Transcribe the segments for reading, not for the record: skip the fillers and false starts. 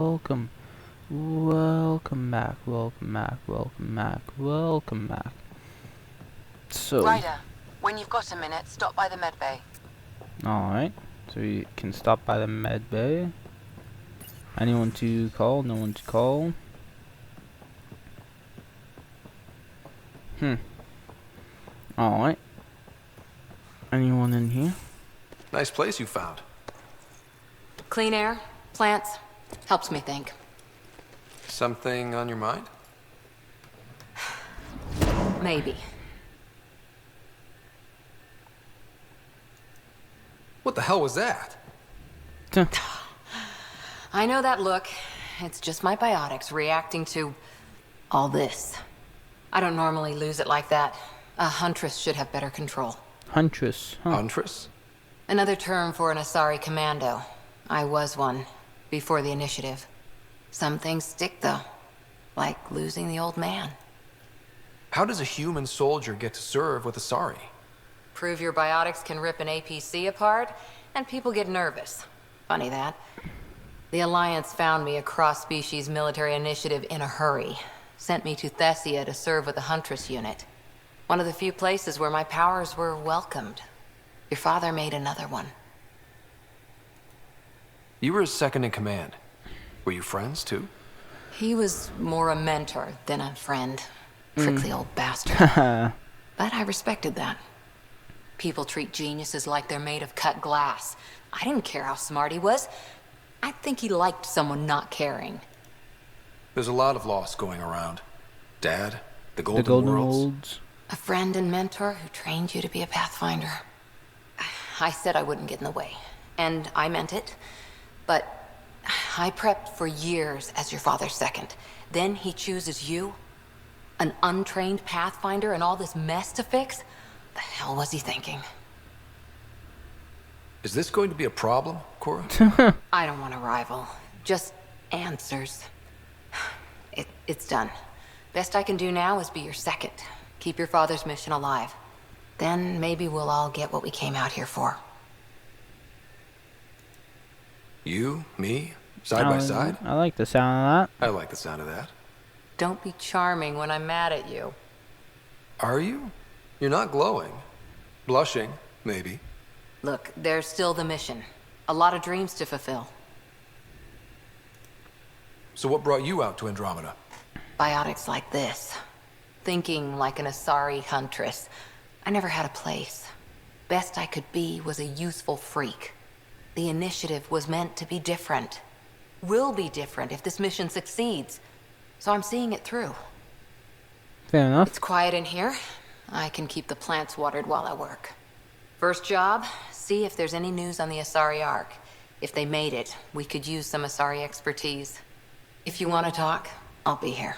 Welcome, welcome back, welcome back, welcome back, welcome back. So, Ryder, when you've got a minute, stop by the medbay. alright, so you can stop by the med bay. Anyone to call? No one to call. Alright. Anyone in here? Nice place you found. Clean air, plants, helps me think. Something on your mind? Maybe. What the hell was that? I know that look. It's just my biotics reacting to all this. I don't normally lose it like that. A huntress should have better control. Huntress, huh? Huntress? Another term for an Asari commando. I was one, before the initiative. Some things stick, though. Like losing the old man. How does a human soldier get to serve with Asari? Prove your biotics can rip an APC apart, and people get nervous. Funny that. The Alliance found me a cross-species military initiative in a hurry. Sent me to Thessia to serve with the Huntress unit. One of the few places where my powers were welcomed. Your father made another one. You were his second in command. Were you friends, too? He was more a mentor than a friend. Prickly old bastard. But I respected that. People treat geniuses like they're made of cut glass. I didn't care how smart he was. I think he liked someone not caring. There's a lot of loss going around. Dad, the The Golden, Golden Worlds. Olds. A friend and mentor who trained you to be a Pathfinder. I said I wouldn't get in the way. And I meant it. But I prepped for years as your father's second. Then he chooses you? An untrained Pathfinder and all this mess to fix? The hell was he thinking? Is this going to be a problem, Cora? I don't want a rival. Just answers. It's done. Best I can do now is be your second. Keep your father's mission alive. Then maybe we'll all get what we came out here for. You, me, side by side? I like the sound of I like the sound of that. Don't be charming when I'm mad at you. Are you? You're not glowing. Blushing, maybe. Look, there's still the mission. A lot of dreams to fulfill. So what brought you out to Andromeda? Biotics like this. Thinking like an Asari huntress. I never had a place. Best I could be was a useful freak. The initiative was meant to be different. Will be different if this mission succeeds. So I'm seeing it through. that. Fair enough. It's quiet in here. I can keep the plants watered while I work. First job, see if there's any news on the Asari Ark. If they made it, we could use some Asari expertise. If you want to talk, I'll be here.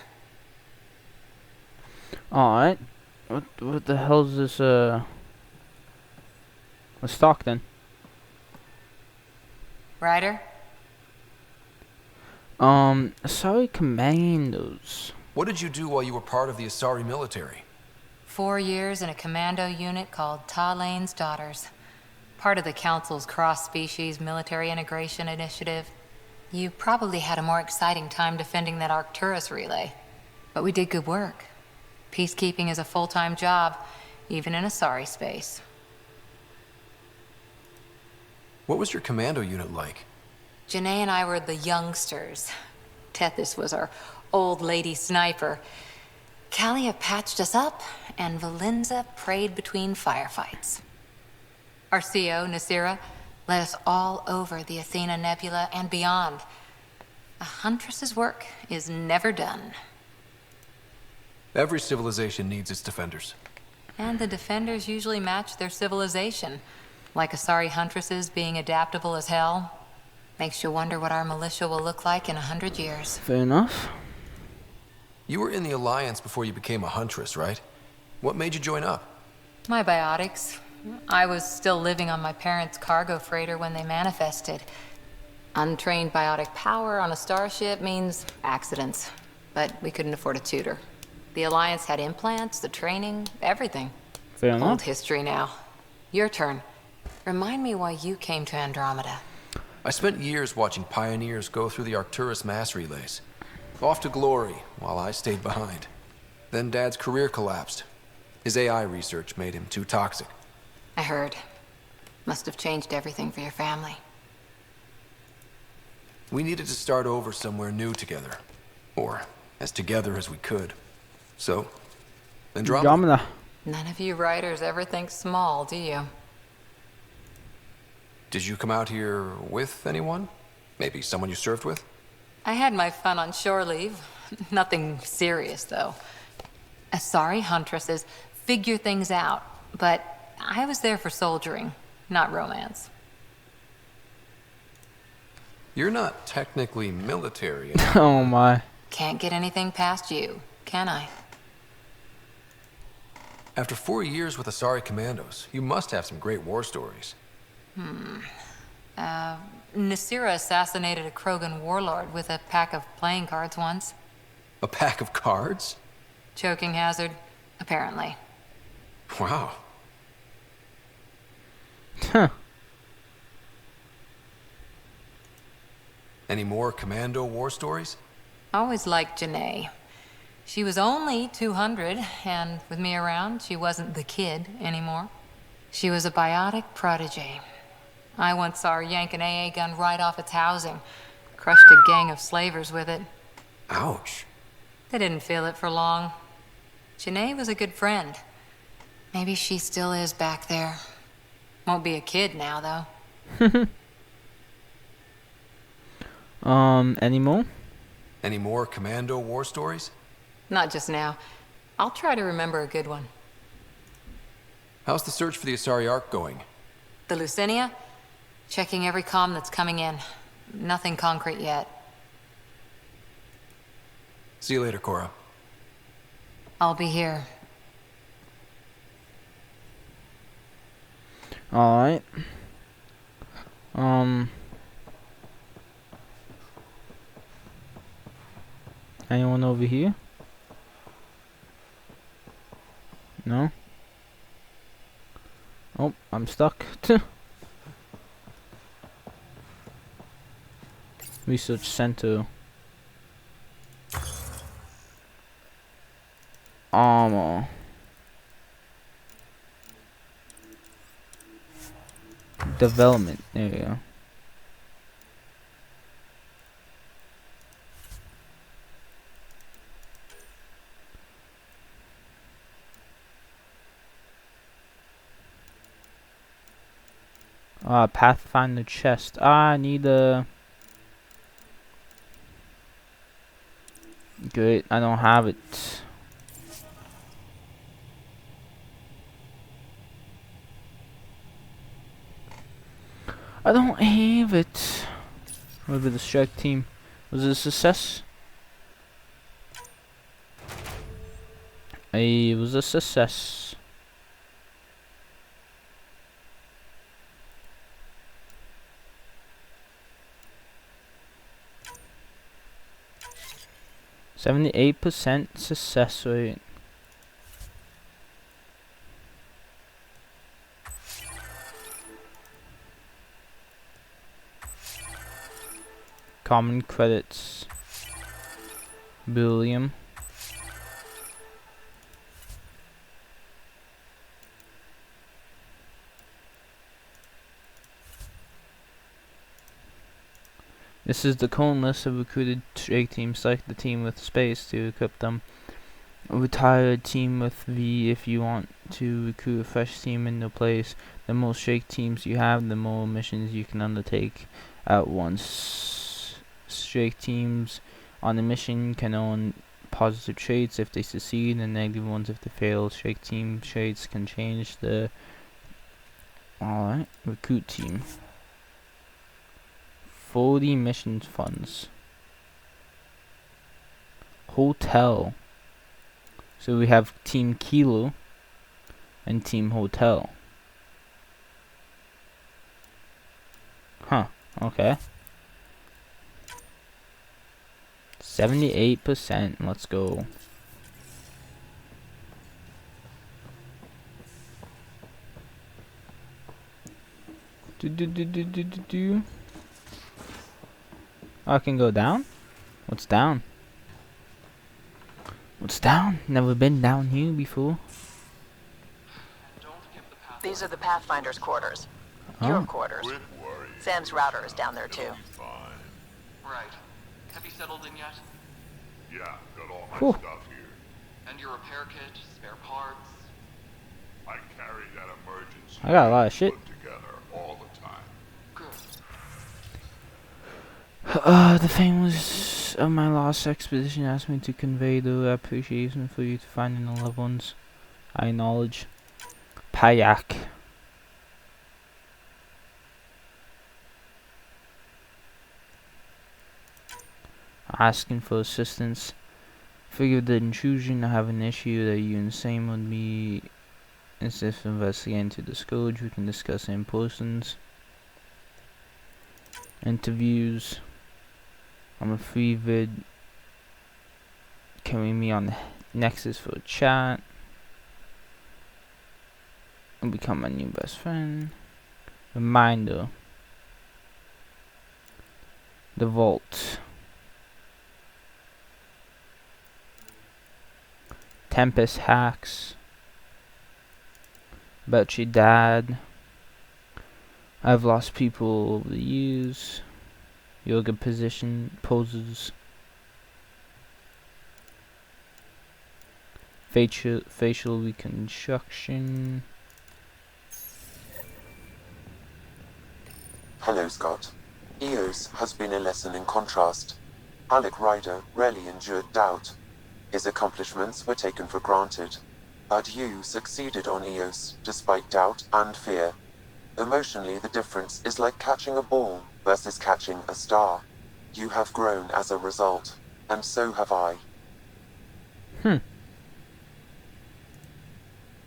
Alright. What the hell's this, Let's talk then. Ryder? Sorry, Commandos. What did you do while you were part of the Asari military? 4 years in a commando unit called Talane's Daughters. Part of the Council's cross-species military integration initiative. You probably had a more exciting time defending that Arcturus relay. But we did good work. Peacekeeping is a full-time job, even in Asari space. What was your commando unit like? Janae and I were the youngsters. Tethys was our old lady sniper. Kalia patched us up, and Valenza prayed between firefights. Our CO, Nasira, led us all over the Athena Nebula and beyond. A huntress's work is never done. Every civilization needs its defenders. And the defenders usually match their civilization. Like Asari huntresses being adaptable as hell. Makes you wonder what our militia will look like in 100 years. Fair enough. You were in the Alliance before you became a huntress, right? What made you join up? My biotics. I was still living on my parents' cargo freighter when they manifested. Untrained biotic power on a starship means accidents. But we couldn't afford a tutor. The Alliance had implants, the training, everything. Fair enough. Old history now. Your turn. Remind me why you came to Andromeda. I spent years watching pioneers go through the Arcturus mass relays. Off to glory, while I stayed behind. Then Dad's career collapsed. His AI research made him too toxic. I heard. Must have changed everything for your family. We needed to start over somewhere new together. Or as together as we could. So, Andromeda. Andromeda. None of you writers ever think small, do you? Did you come out here with anyone? Maybe someone you served with? I had my fun on shore leave. Nothing serious, though. Asari huntresses figure things out, but I was there for soldiering, not romance. You're not technically military. Oh my. Can't get anything past you, can I? After 4 years with Asari Commandos, you must have some great war stories. Nasira assassinated a Krogan warlord with a pack of playing cards once. A pack of cards? Choking hazard, apparently. Wow. Huh. Any more Commando war stories? Always liked Janae. She was only 200, and with me around, she wasn't the kid anymore. She was a biotic protege. I once saw her yank an AA gun right off its housing. Crushed a gang of slavers with it. Ouch. They didn't feel it for long. Janae was a good friend. Maybe she still is back there. Won't be a kid now, though. Any more? Any more Commando war stories? Not just now. I'll try to remember a good one. How's the search for the Asari Ark going? The Lucinia? Checking every comm that's coming in. Nothing concrete yet. See you later, Cora. I'll be here. Alright. Anyone over here? No? Oh, I'm stuck. Research center. Armor. Development. There we go. Pathfinder chest. I need a... Great, I don't have it. I don't have it. What about the strike team? Was it a success? It was a success. %78% success rate. Common credits. Billion. This is the current list of recruited strike teams. Select the team with space to equip them. Retire a team with V if you want to recruit a fresh team in their place. The more strike teams you have, the more missions you can undertake at once. Strike teams on a mission can earn positive traits if they succeed and negative ones if they fail. Strike team traits can change the... Alright, recruit team. 40 missions funds. Hotel. So we have Team Kilo and Team Hotel. Huh, okay. 78%, let's go. Do. Oh, I can go down? What's down? What's down? Never been down here before. These are the Pathfinder's quarters. Oh. Your quarters. Sam's router is down there too. Right. Have you settled in yet? Yeah, got all my Whew. stuff here. And your repair kit, spare parts? I carry that emergency I got a lot of kit shit. put together all the time. Good. The famous of my last expedition asked me to convey their appreciation for you to finding the loved ones. I acknowledge. Payak. Asking for assistance. Figure the intrusion. I have an issue that you and Sam would be instead of investigating to discourage. We can discuss in persons. Interviews. I'm a free vid. Carry me on Nexus for a chat. And become my new best friend. Reminder. The Vault. Tempest hacks. About your dad. I've lost people over the years. Yoga position poses. Facial reconstruction. Hello, Scott. Eos has been a lesson in contrast. Alec Ryder rarely endured doubt. His accomplishments were taken for granted. But you succeeded on Eos, despite doubt and fear. Emotionally, the difference is like catching a ball versus catching a star. You have grown as a result, and so have I.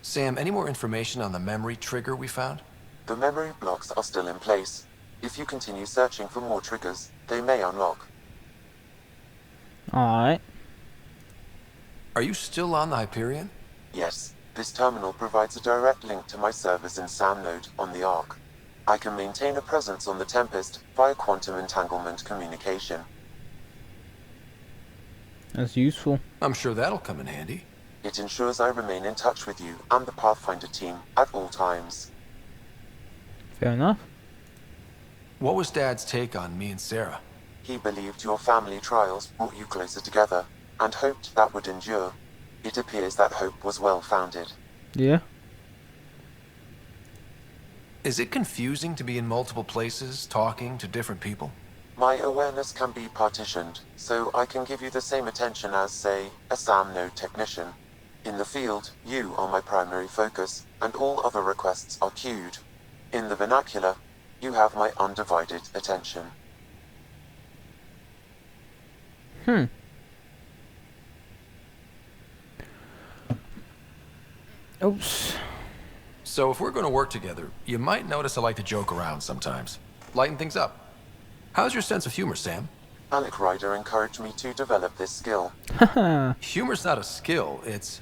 Sam, any more information on the memory trigger we found? The memory blocks are still in place. If you continue searching for more triggers, they may unlock. Alright. Are you still on the Hyperion? Yes, this terminal provides a direct link to my servers in SamNode on the Ark. I can maintain a presence on the Tempest via quantum entanglement communication. That's useful. I'm sure that'll come in handy. It ensures I remain in touch with you and the Pathfinder team at all times. Fair enough. What was Dad's take on me and Sarah? He believed your family trials brought you closer together, and hoped that would endure. It appears that hope was well-founded. Yeah. Is it confusing to be in multiple places, talking to different people? My awareness can be partitioned, so I can give you the same attention as, say, a SamNode technician. In the field, you are my primary focus, and all other requests are queued. In the vernacular, you have my undivided attention. Oops. So if we're going to work together, you might notice I like to joke around sometimes. Lighten things up. How's your sense of humor, Sam? Alec Ryder encouraged me to develop this skill. Humor's not a skill, it's...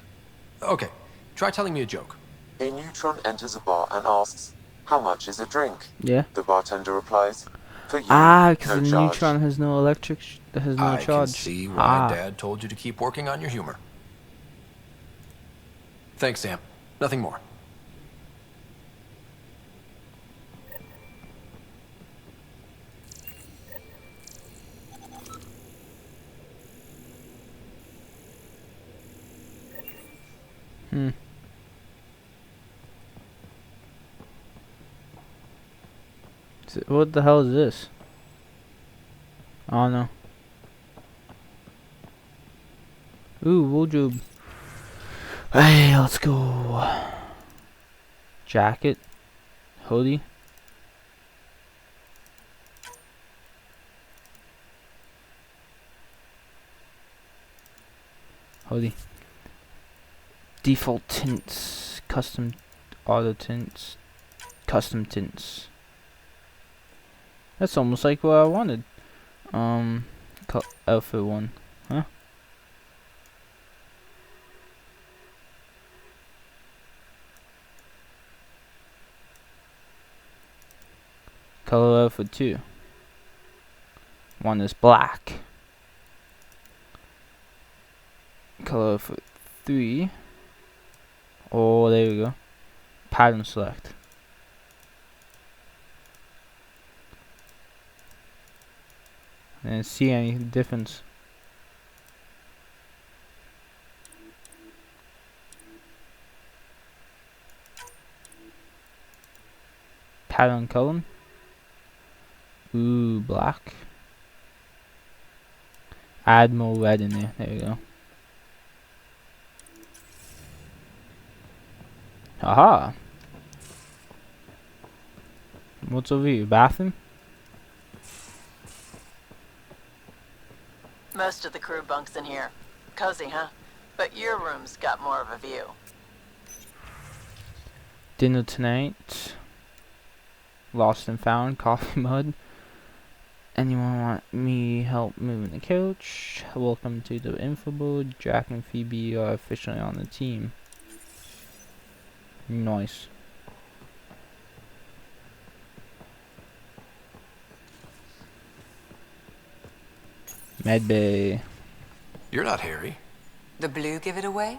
Okay, try telling me a joke. A neutron enters a bar and asks, "How much is a drink?" Yeah. The bartender replies, "For you, Because no the charge." neutron has no electric, has no I charge. can see why Ah. Dad told you to keep working on your humor. Thanks, Sam. Nothing more. What the hell is this? Oh no. Ooh, wardrobe. Hey, let's go. Jacket. Hoodie. Hoodie. Default tints. Custom auto tints. Custom tints. That's almost like what I wanted. Outfit one. Huh? Color outfit 2. One is black. Color for 3. Oh, there we go. Pattern select. And see any difference. Pattern color. Ooh, black. Add more red in there. There we go. Aha. What's over here? Bathroom? Most of the crew bunks in here. Cozy, huh? But your room's got more of a view. Dinner tonight. Lost and found. Coffee mud. Anyone want me help moving the couch? Welcome to the info board. Jack and Phoebe are officially on the team. Nice. Medbay. You're not Harry. The blue give it away?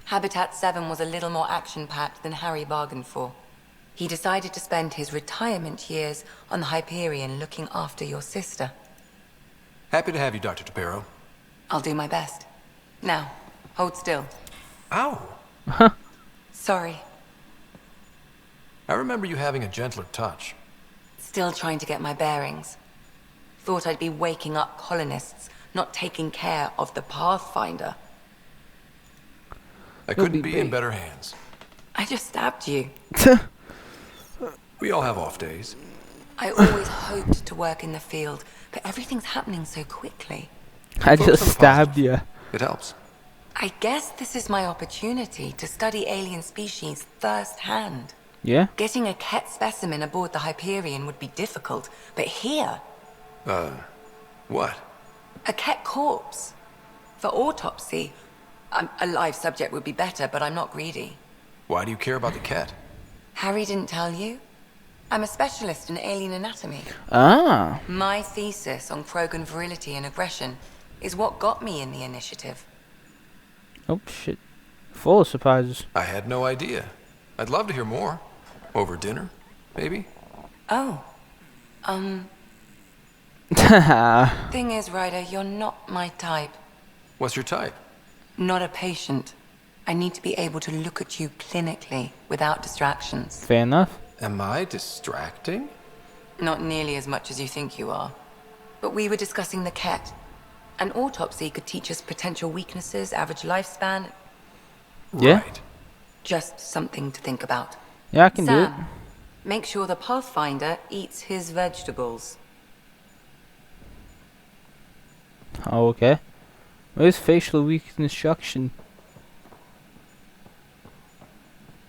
Habitat 7 was a little more action-packed than Harry bargained for. He decided to spend his retirement years on the Hyperion looking after your sister. Happy to have you, Dr. Tapero. I'll do my best. Now, hold still. Ow! Sorry. I remember you having a gentler touch. Still trying to get my bearings. Thought I'd be waking up colonists, not taking care of the Pathfinder. I couldn't be in better hands. I just stabbed you. We all have off days. I always hoped to work in the field, but everything's happening so quickly. I Focus just on the stabbed positive. you. It helps. I guess this is my opportunity to study alien species firsthand. Yeah? Getting a Ket specimen aboard the Hyperion would be difficult, but here, What? a Ket corpse. For autopsy, a live subject would be better, but I'm not greedy. Why do you care about the cat? Harry didn't tell you? I'm a specialist in alien anatomy. Ah. My thesis on Krogan virility and aggression is what got me in the initiative. Oh, shit. Full of surprises. I had no idea. I'd love to hear more. Over dinner, maybe? Oh. Thing is, Ryder, you're not my type. What's your type? Not a patient. I need to be able to look at you clinically without distractions. Fair enough. Am I distracting? Not nearly as much as you think you are. But we were discussing the Ket. An autopsy could teach us potential weaknesses, average lifespan. Yeah? Right. Just something to think about. Yeah, I can do it. Sam, make sure the Pathfinder eats his vegetables. Oh, okay. Where's facial reconstruction?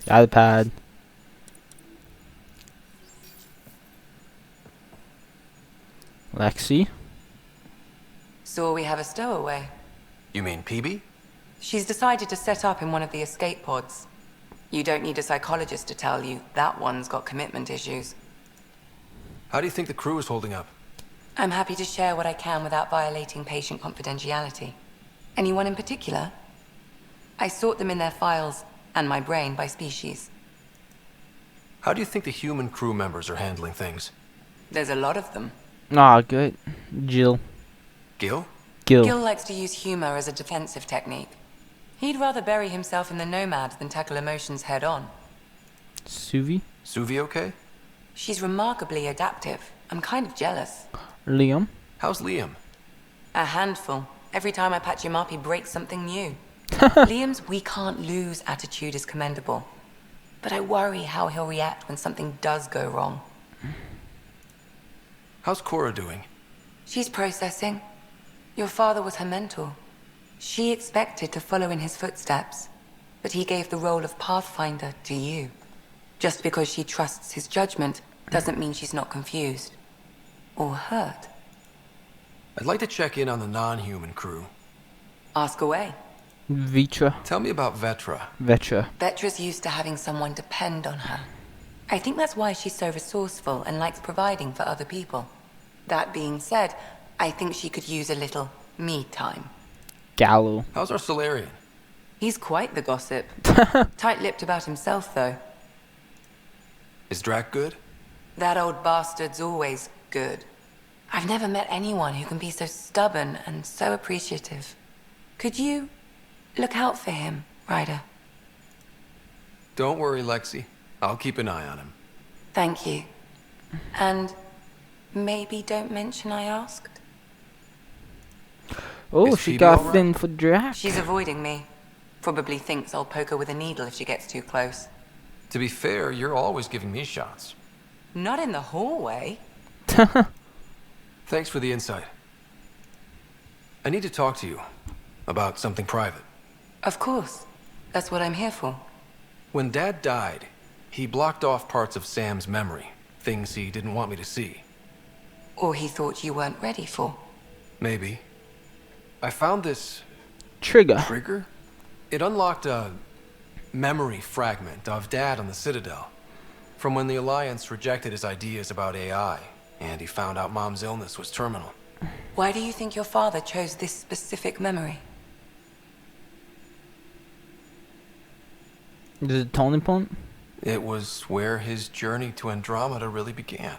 iPad. Lexi. So we have a stowaway. You mean PB? She's decided to set up in one of the escape pods. You don't need a psychologist to tell you that one's got commitment issues. How do you think the crew is holding up? I'm happy to share what I can without violating patient confidentiality. Anyone in particular? I sort them in their files and my brain by species. How do you think the human crew members are handling things? There's a lot of them. Ah, good. Jill. Gil? Gil. Gil likes to use humor as a defensive technique. He'd rather bury himself in the Nomad than tackle emotions head on. Suvi. Suvi okay? She's remarkably adaptive. I'm kind of jealous. Liam. How's Liam? A handful. Every time I patch him up, he breaks something new. Liam's we can't lose attitude is commendable. But I worry how he'll react when something does go wrong. How's Cora doing? She's processing. Your father was her mentor. She expected to follow in his footsteps, but he gave the role of Pathfinder to you. Just because she trusts his judgment doesn't mean she's not confused. Or hurt. I'd like to check in on the non-human crew. Ask away. Vitra. Tell me about Vetra. Vetra. Vetra's used to having someone depend on her. I think that's why she's so resourceful and likes providing for other people. That being said, I think she could use a little me time. Gallo. How's our Solarian? He's quite the gossip. Tight-lipped about himself, though. Is Drac good? That old bastard's always good. I've never met anyone who can be so stubborn and so appreciative. Could you look out for him, Ryder? Don't worry, Lexi. I'll keep an eye on him. Thank you. And maybe don't mention I asked. Oh, Is she Phoebe got alright? thin for Drac. She's avoiding me. Probably thinks I'll poke her with a needle if she gets too close. To be fair, you're always giving me shots. Not in the hallway. Thanks for the insight. I need to talk to you about something private. Of course. That's what I'm here for. When Dad died, he blocked off parts of Sam's memory, things he didn't want me to see. Or he thought you weren't ready for. Maybe. I found this Trigger. trigger. It unlocked a memory fragment of Dad on the Citadel, from when the Alliance rejected his ideas about AI, and he found out Mom's illness was terminal. Why do you think your father chose this specific memory? Is it a turning point? It was where his journey to Andromeda really began.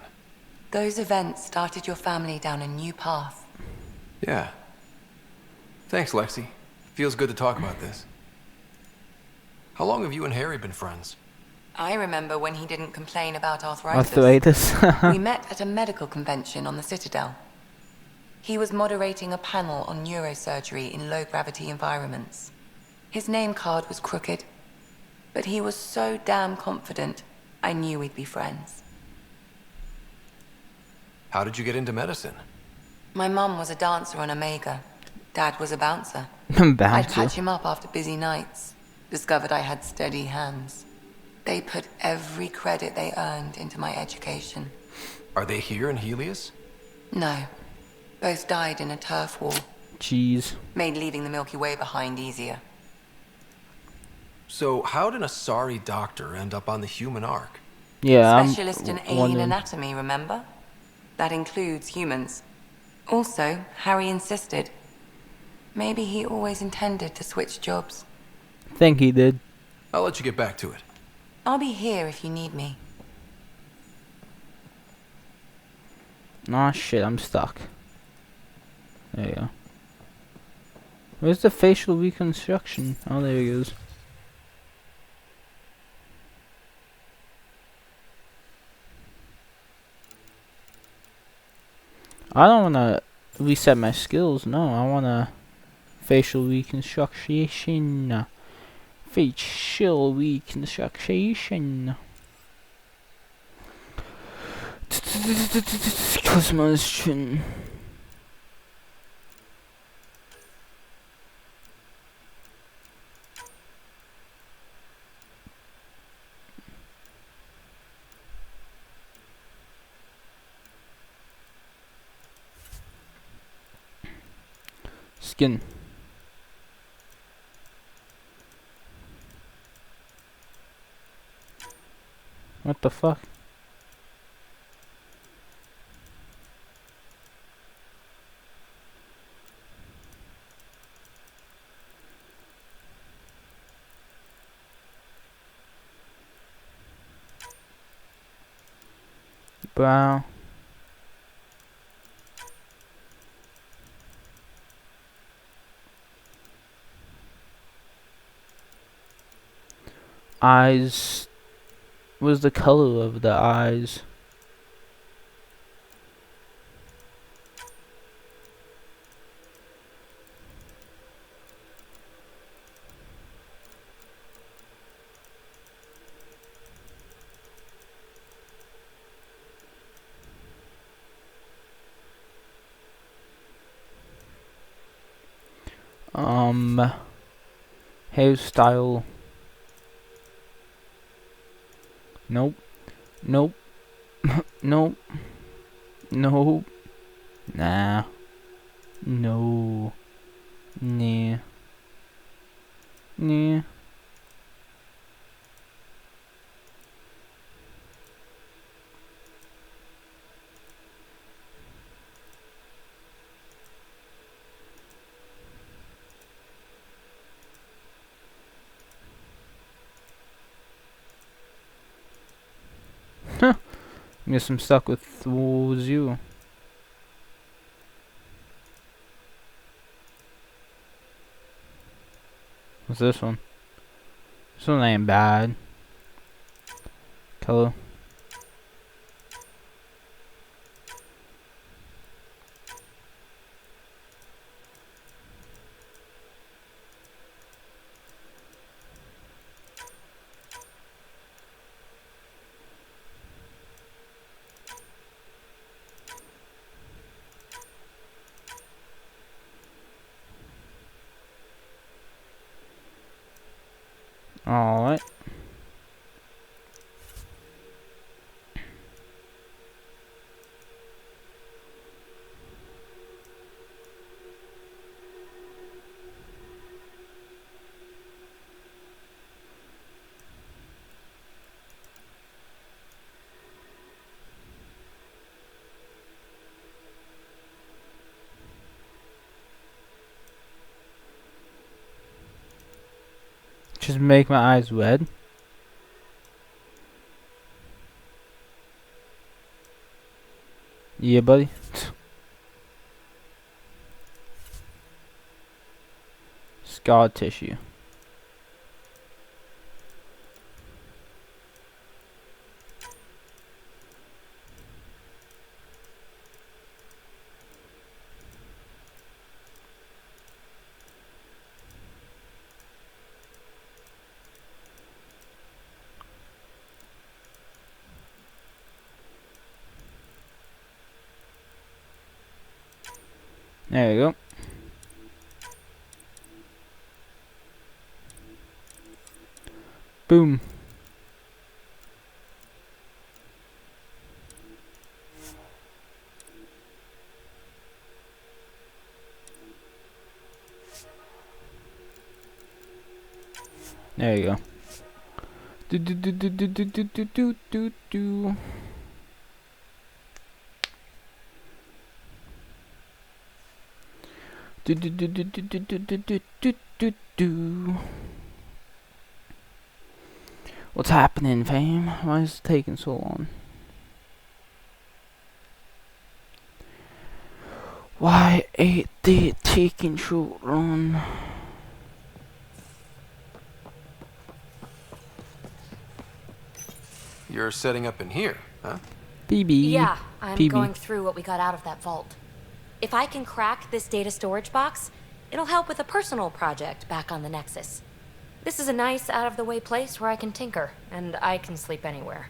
Those events started your family down a new path. Yeah. Thanks, Lexi. Feels good to talk about this. How long have you and Harry been friends? I remember when he didn't complain about arthritis. Arthritis. We met at a medical convention on the Citadel. He was moderating a panel on neurosurgery in low-gravity environments. His name card was crooked, but he was so damn confident, I knew we'd be friends. How did you get into medicine? My mum was a dancer on Omega. Dad was a bouncer. I'd Bouncer. patch him up after busy nights. Discovered I had steady hands. They put every credit they earned into my education. Are they here in Helios? No. Both died in a turf war. Jeez. Made leaving the Milky Way behind easier. So how did a sorry doctor end up on the human ark? Yeah, Specialist in alien wondering. anatomy, remember? That includes humans. Also, Harry insisted. Maybe he always intended to switch jobs. Think he did. I'll let you get back to it. I'll be here if you need me. Nah, shit, I'm stuck. There you go. Where's the facial reconstruction? Oh, there he goes. I don't wanna reset my skills, no, I wanna facial reconstruction. Facial reconstruction. Cosmos. Skin. What the fuck? Brow. Eyes. What's the color of the eyes? Hairstyle. Nope. Nope. Nope. Nope. Nah. No. Nah. Nah. Guess I'm stuck with you. What's this one? This one ain't bad. Color. Alright. Just make my eyes red. Yeah, buddy. Scar tissue. There you go. Boom. There you go. Do do do do do do do do do do do. Do do do do do do do do do do do do. What's happening, fam? Why is it taking so long? Why ain't they taking so long? You're setting up in here, huh? BB. Yeah, I'm PB. going through what we got out of that vault. If I can crack this data storage box, it'll help with a personal project back on the Nexus. This is a nice, out-of-the-way place where I can tinker, and I can sleep anywhere.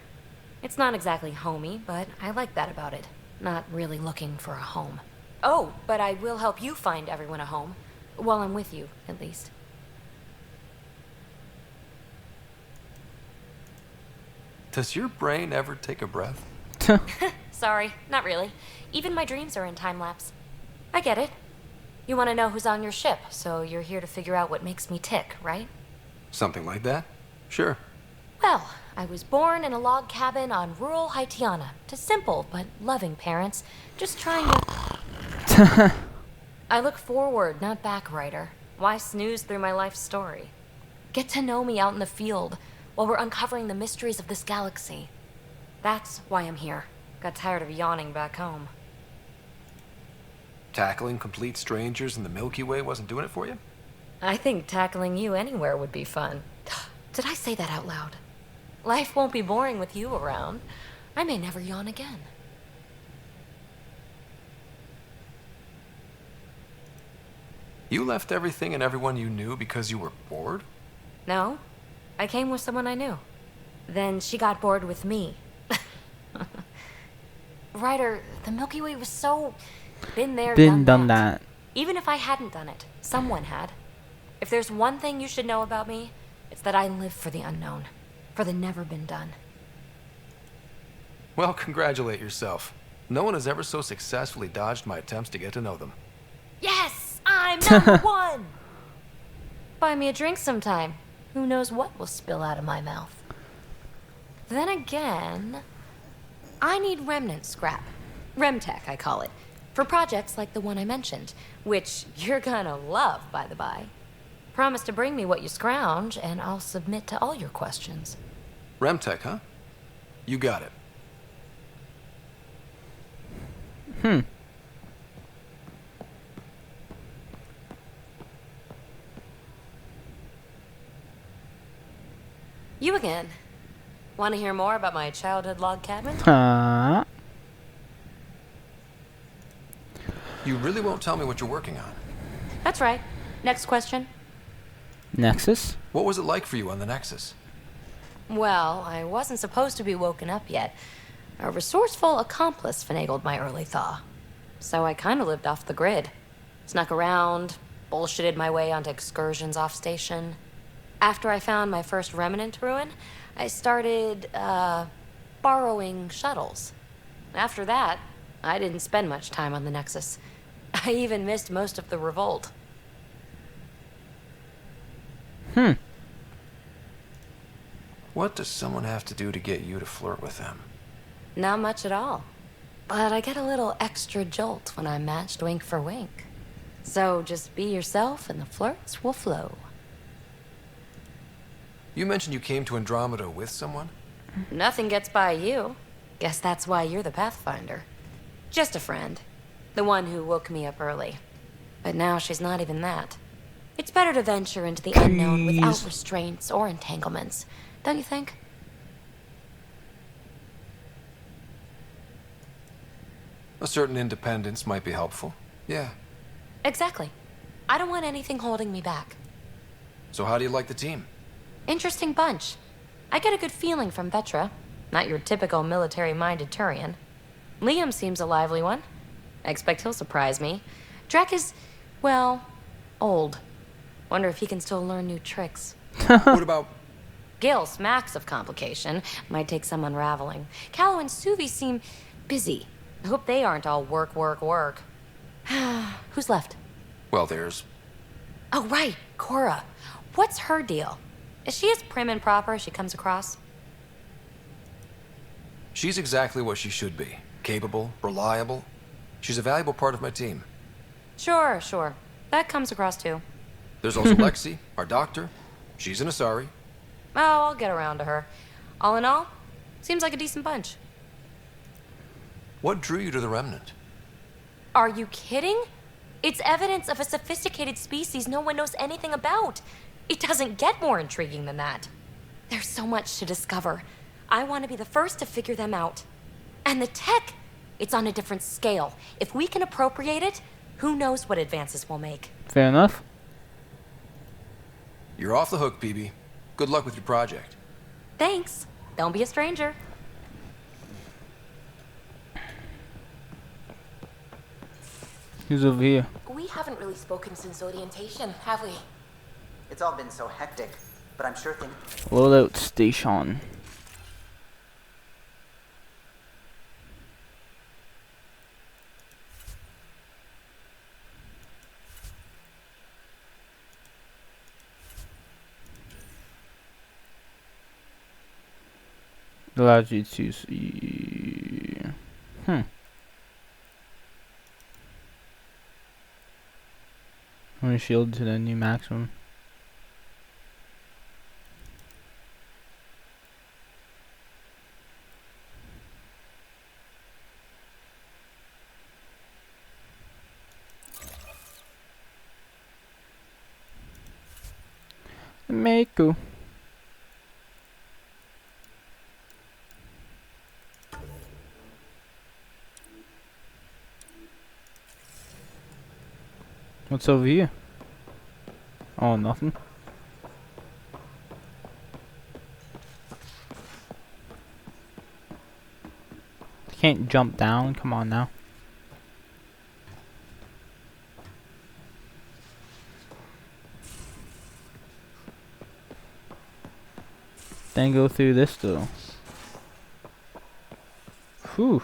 It's not exactly homey, but I like that about it. Not really looking for a home. Oh, but I will help you find everyone a home. While I'm with you, at least. Does your brain ever take a breath? Sorry, not really. Even my dreams are in time-lapse. I get it. You want to know who's on your ship, so you're here to figure out what makes me tick, right? Something like that? Sure. Well, I was born in a log cabin on rural Haitiana to simple but loving parents, just trying to... I look forward, not back, Ryder. Why snooze through my life story? Get to know me out in the field while we're uncovering the mysteries of this galaxy. That's why I'm here. Got tired of yawning back home. Tackling complete strangers in the Milky Way wasn't doing it for you? I think tackling you anywhere would be fun. Did I say that out loud? Life won't be boring with you around. I may never yawn again. You left everything and everyone you knew because you were bored? No, I came with someone I knew. Then she got bored with me. Ryder, the Milky Way was so... Been there, Done that. Even if I hadn't done it, someone had. If there's one thing you should know about me, it's that I live for the unknown. For the never been done. Well, congratulate yourself. No one has ever so successfully dodged my attempts to get to know them. Yes! I'm number one! Buy me a drink sometime. Who knows what will spill out of my mouth. Then again... I need remnant scrap. Remtech, I call it. For projects like the one I mentioned. Which you're gonna love, by the by. Promise to bring me what you scrounge, and I'll submit to all your questions. Remtech, huh? You got it. Hmm. You again. Want to hear more about my childhood log cabin? You really won't tell me what you're working on. That's right. Next question. Nexus? What was it like for you on the Nexus? Well, I wasn't supposed to be woken up yet. A resourceful accomplice finagled my early thaw. So I kind of lived off the grid. Snuck around, bullshitted my way onto excursions off station. After I found my first remnant ruin, I started, borrowing shuttles. After that, I didn't spend much time on the Nexus. I even missed most of the revolt. Hmm. What does someone have to do to get you to flirt with them? Not much at all. But I get a little extra jolt when I'm matched wink for wink. So just be yourself and the flirts will flow. You mentioned you came to Andromeda with someone? Nothing gets by you. Guess that's why you're the Pathfinder. Just a friend. The one who woke me up early. But now she's not even that. It's better to venture into the unknown without restraints or entanglements, don't you think? A certain independence might be helpful. Yeah. Exactly. I don't want anything holding me back. So how do you like the team? Interesting bunch. I get a good feeling from Vetra. Not your typical military-minded Turian. Liam seems a lively one. I expect he'll surprise me. Drek is, well, old. Wonder if he can still learn new tricks. What about... Gil smacks of complication. Might take some unraveling. Callow and Suvi seem busy. I hope they aren't all work, work, work. Who's left? Well, there's... Oh, right, Cora. What's her deal? Is she as prim and proper as she comes across? She's exactly what she should be. Capable, reliable. She's a valuable part of my team. Sure, sure. That comes across too. There's also Lexi, our doctor. She's an Asari. Oh, I'll get around to her. All in all, seems like a decent bunch. What drew you to the Remnant? Are you kidding? It's evidence of a sophisticated species no one knows anything about. It doesn't get more intriguing than that. There's so much to discover. I want to be the first to figure them out. And the tech, it's on a different scale. If we can appropriate it, who knows what advances we'll make. Fair enough. You're off the hook, PB. Good luck with your project. Thanks. Don't be a stranger. Who's over here? We haven't really spoken since orientation, have we? It's all been so hectic, but I'm sure things... Loadout station. Allows you to see. How many shield to the new maximum? Mako. What's over here? Oh, nothing. Can't jump down, come on now. Then go through this though. Whew.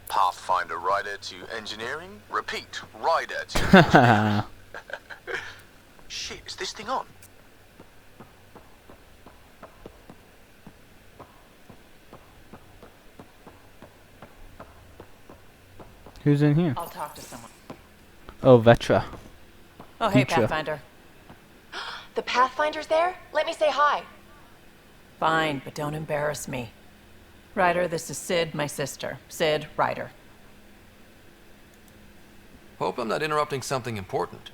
Pathfinder rider to engineering. Repeat, rider to Shit, is this thing on? Who's in here? I'll talk to someone. Oh, Vetra. Oh, hey, Teacher. Pathfinder. The Pathfinder's there? Let me say hi. Fine, but don't embarrass me. Ryder, this is Sid, my sister. Sid Ryder. Hope I'm not interrupting something important.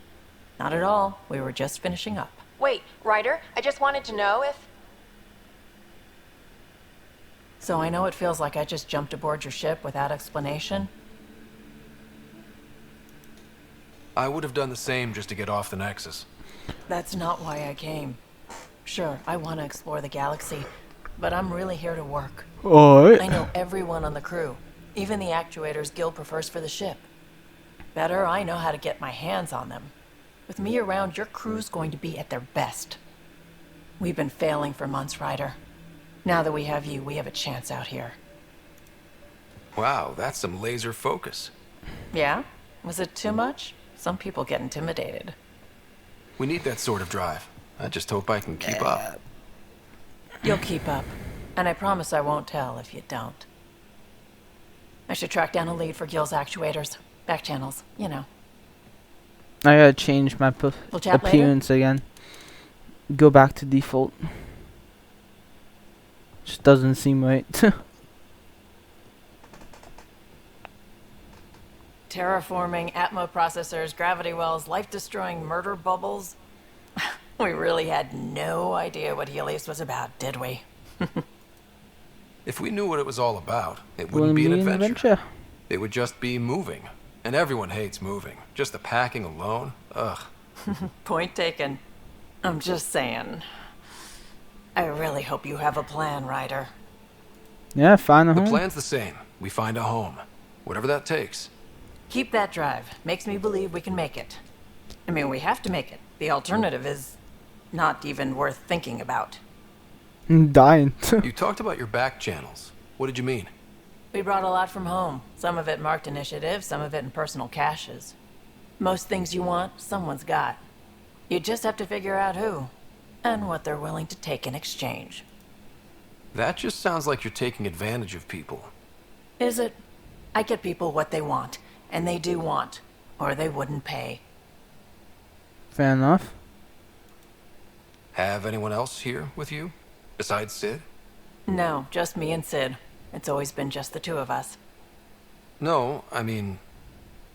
Not at all. We were just finishing up. Wait, Ryder, I just wanted to know if... So I know it feels like I just jumped aboard your ship without explanation. I would have done the same just to get off the Nexus. That's not why I came. Sure, I want to explore the galaxy, but I'm really here to work. Alright. I know everyone on the crew, even the actuators Gil prefers for the ship. Better, I know how to get my hands on them. With me around, your crew's going to be at their best. We've been failing for months, Ryder. Now that we have you, we have a chance out here. Wow, that's some laser focus. Yeah? Was it too much? Some people get intimidated. We need that sort of drive. I just hope I can keep up. You'll keep up. And I promise I won't tell if you don't. I should track down a lead for Gil's actuators. Back channels, you know. I gotta change my We'll chat appearance again. Go back to default. Just doesn't seem right. Terraforming, Atmo processors, gravity wells, life-destroying murder bubbles. We really had no idea what Helios was about, did we? If we knew what it was all about, it wouldn't be an adventure. It would just be moving. And everyone hates moving. Just the packing alone. Ugh. Point taken. I'm just saying. I really hope you have a plan, Ryder. Yeah, find a home. The plan's the same. We find a home. Whatever that takes. Keep that drive. Makes me believe we can make it. I mean, we have to make it. The alternative is not even worth thinking about. I'm dying. You talked about your back channels. What did you mean? We brought a lot from home. Some of it marked initiative, some of it in personal caches. Most things you want, someone's got. You just have to figure out who, and what they're willing to take in exchange. That just sounds like you're taking advantage of people. Is it? I get people what they want, and they do want, or they wouldn't pay. Fair enough. Have anyone else here with you? Besides Sid? No, just me and Sid. It's always been just the two of us. No, I mean,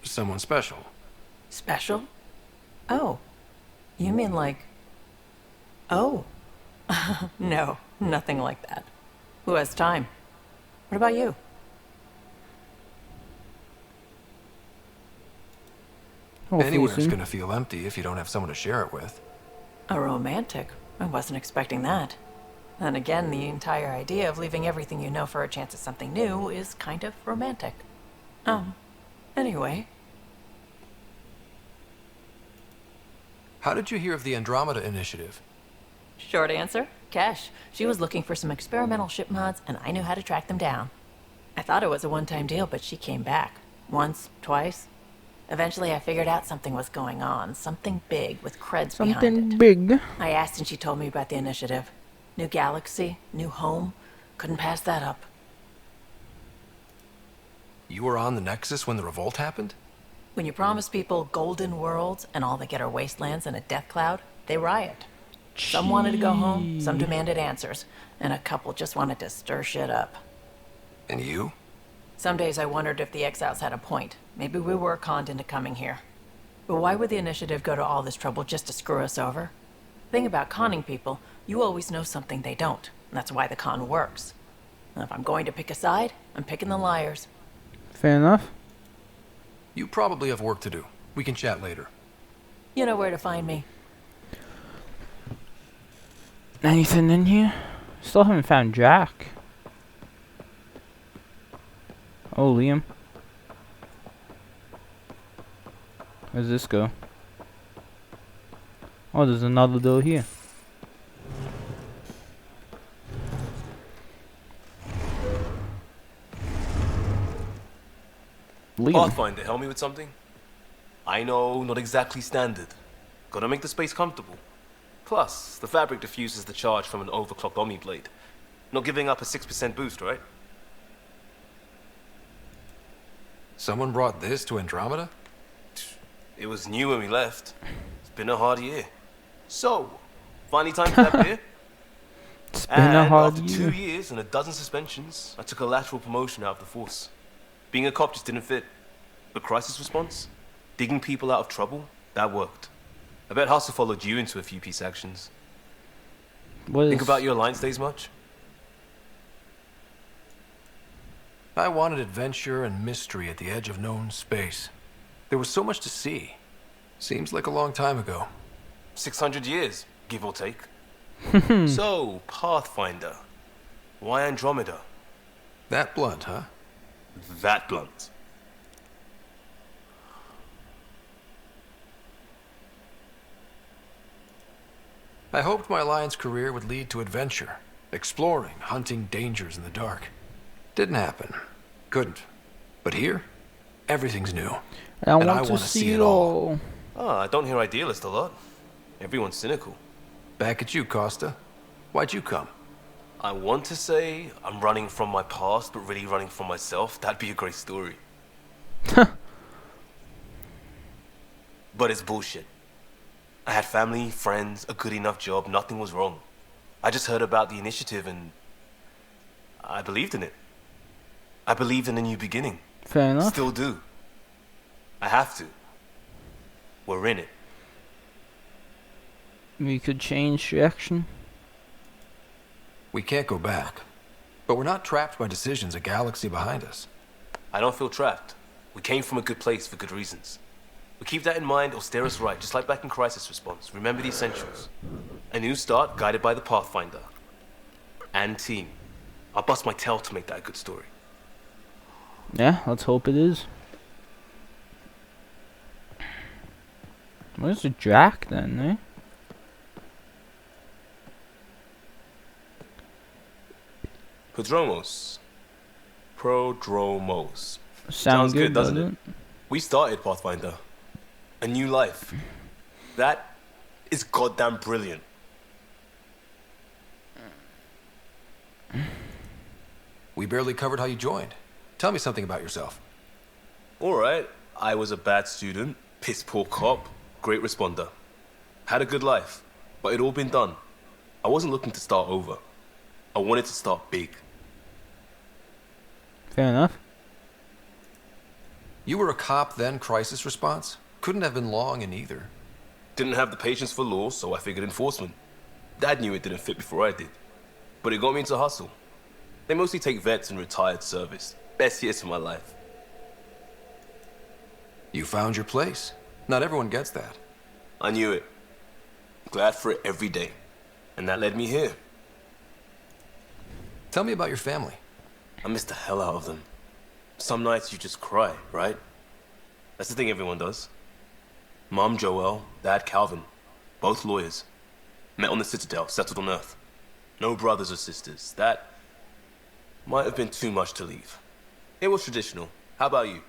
someone special. Special? Oh. You mean like... Oh. No, nothing like that. Who has time? What about you? Anywhere's gonna feel empty if you don't have someone to share it with. A romantic? I wasn't expecting that. And again, the entire idea of leaving everything you know for a chance at something new is kind of romantic. Anyway. How did you hear of the Andromeda Initiative? Short answer, Kesh. She was looking for some experimental ship mods, and I knew how to track them down. I thought it was a one-time deal, but she came back. Once, twice. Eventually, I figured out something was going on. Something big with creds behind it. Something big. I asked and she told me about the initiative. New galaxy, new home. Couldn't pass that up. You were on the Nexus when the revolt happened? When you promise people golden worlds and all they get are wastelands and a death cloud, they riot. Some wanted to go home, some demanded answers, and a couple just wanted to stir shit up. And you? Some days I wondered if the exiles had a point. Maybe we were conned into coming here. But why would the initiative go to all this trouble just to screw us over? Thing about conning people, you always know something they don't. And that's why the con works. And if I'm going to pick a side, I'm picking the liars. Fair enough. You probably have work to do. We can chat later. You know where to find me. Anything in here? Still haven't found Jack. Oh, Liam. Where's this go? Oh, there's another door here. Liam. Pathfinder, help me with something? I know, not exactly standard. Gotta make the space comfortable. Plus, the fabric diffuses the charge from an overclocked Omni blade. Not giving up a 6% boost, right? Someone brought this to Andromeda? It was new when we left. It's been a hard year. So, finally time for that beer? It's been a And hard after year. 2 years and a dozen suspensions, I took a lateral promotion out of the force. Being a cop just didn't fit. But crisis response? Digging people out of trouble? That worked. I bet Hustle followed you into a few peace actions. Think about your Alliance days much? I wanted adventure and mystery at the edge of known space. There was so much to see. Seems like a long time ago. 600 years, give or take. So, Pathfinder. Why Andromeda? That blunt, huh? That blunt. I hoped my Alliance career would lead to adventure, exploring, hunting dangers in the dark. Didn't happen. Couldn't. But here, everything's new. I and want to see it all. Ah, I don't hear idealist a lot. Everyone's cynical. Back at you, Costa. Why'd you come? I want to say I'm running from my past, but really running from myself. That'd be a great story. But it's bullshit. I had family, friends, a good enough job, nothing was wrong. I just heard about the initiative and I believed in it. I believed in a new beginning. Fair enough. Still do. I have to. We're in it. We could change direction. We can't go back. But we're not trapped by decisions a galaxy behind us. I don't feel trapped. We came from a good place for good reasons. We keep that in mind or steer us right, just like back in Crisis Response. Remember the essentials. A new start guided by the Pathfinder. And team. I'll bust my tail to make that a good story. Yeah, let's hope it is. Where's the Drac then, eh? Prodromos. Prodromos. Sounds good, doesn't it? We started Pathfinder. A new life. That is goddamn brilliant. We barely covered how you joined. Tell me something about yourself. Alright, I was a bad student, piss poor cop, great responder. Had a good life, but it'd all been done. I wasn't looking to start over. I wanted to start big. Fair enough. You were a cop, then crisis response? Couldn't have been long in either. Didn't have the patience for law, so I figured enforcement. Dad knew it didn't fit before I did. But it got me into hustle. They mostly take vets and retired service. Best years of my life. You found your place. Not everyone gets that. I knew it. Glad for it every day. And that led me here. Tell me about your family. I miss the hell out of them. Some nights you just cry, right? That's the thing everyone does. Mom Joelle, Dad Calvin. Both lawyers. Met on the Citadel, settled on Earth. No brothers or sisters. That might have been too much to leave. It was traditional. How about you?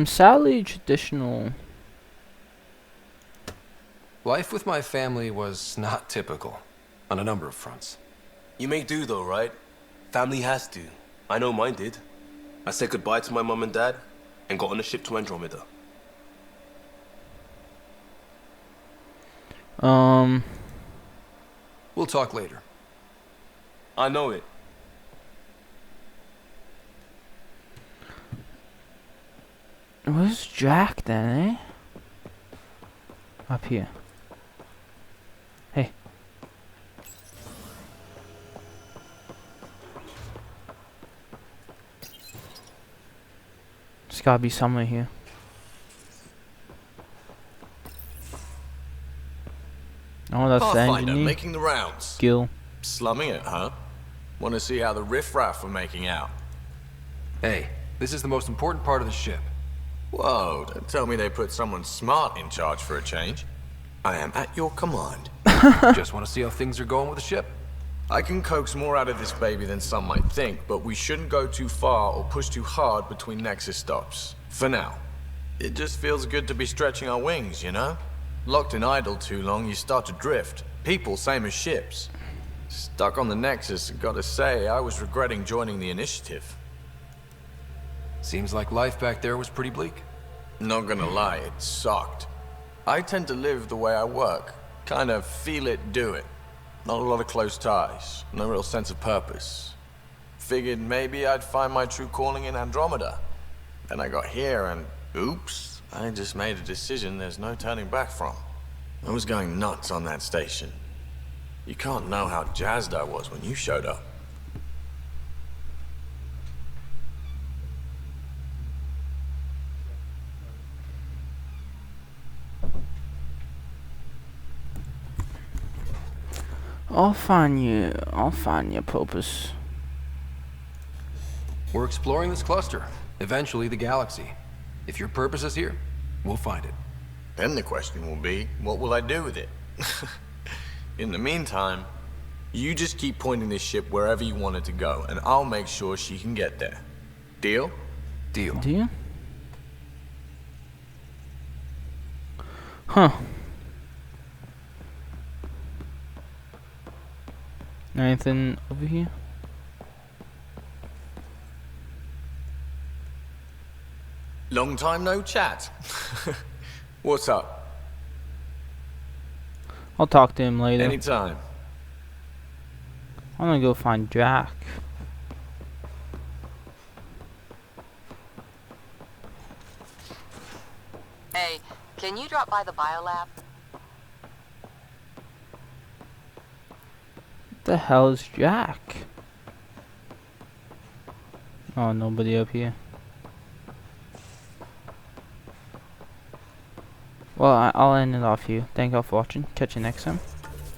Sadly traditional. Life with my family was not typical, on a number of fronts. You may do though, right? Family has to. I know mine did. I said goodbye to my mom and dad, and got on a ship to Andromeda. We'll talk later. I know it. Where's Jack then, eh? Up here. Hey. There's gotta be somewhere here. Oh, that's the Pathfinder, engineer. making the rounds. Gil. Slumming it, huh? Want to see how the riffraff are making out? Hey, this is the most important part of the ship. Whoa, don't tell me they put someone smart in charge for a change. I am at your command. Just want to see how things are going with the ship. I can coax more out of this baby than some might think, but we shouldn't go too far or push too hard between Nexus stops. For now. It just feels good to be stretching our wings, you know? Locked in idle too long, you start to drift. People, same as ships. Stuck on the Nexus, gotta say, I was regretting joining the initiative. Seems like life back there was pretty bleak. Not gonna lie, it sucked. I tend to live the way I work. Kind of feel it, do it. Not a lot of close ties, no real sense of purpose. Figured maybe I'd find my true calling in Andromeda. Then I got here and, oops, I just made a decision there's no turning back from. I was going nuts on that station. You can't know how jazzed I was when you showed up. I'll find you, Popus. We're exploring this cluster, eventually the galaxy. If your purpose is here, we'll find it. Then the question will be, what will I do with it? In the meantime, you just keep pointing this ship wherever you want it to go, and I'll make sure she can get there. Deal? Deal. Deal? Huh. Anything over here? Long time no chat. What's up? I'll talk to him later. Anytime. I'm gonna go find Jack. Hey, can you drop by the biolab? What the hell is Jack? Oh, nobody up here. Well, I'll end it off here. Thank y'all for watching. Catch you next time.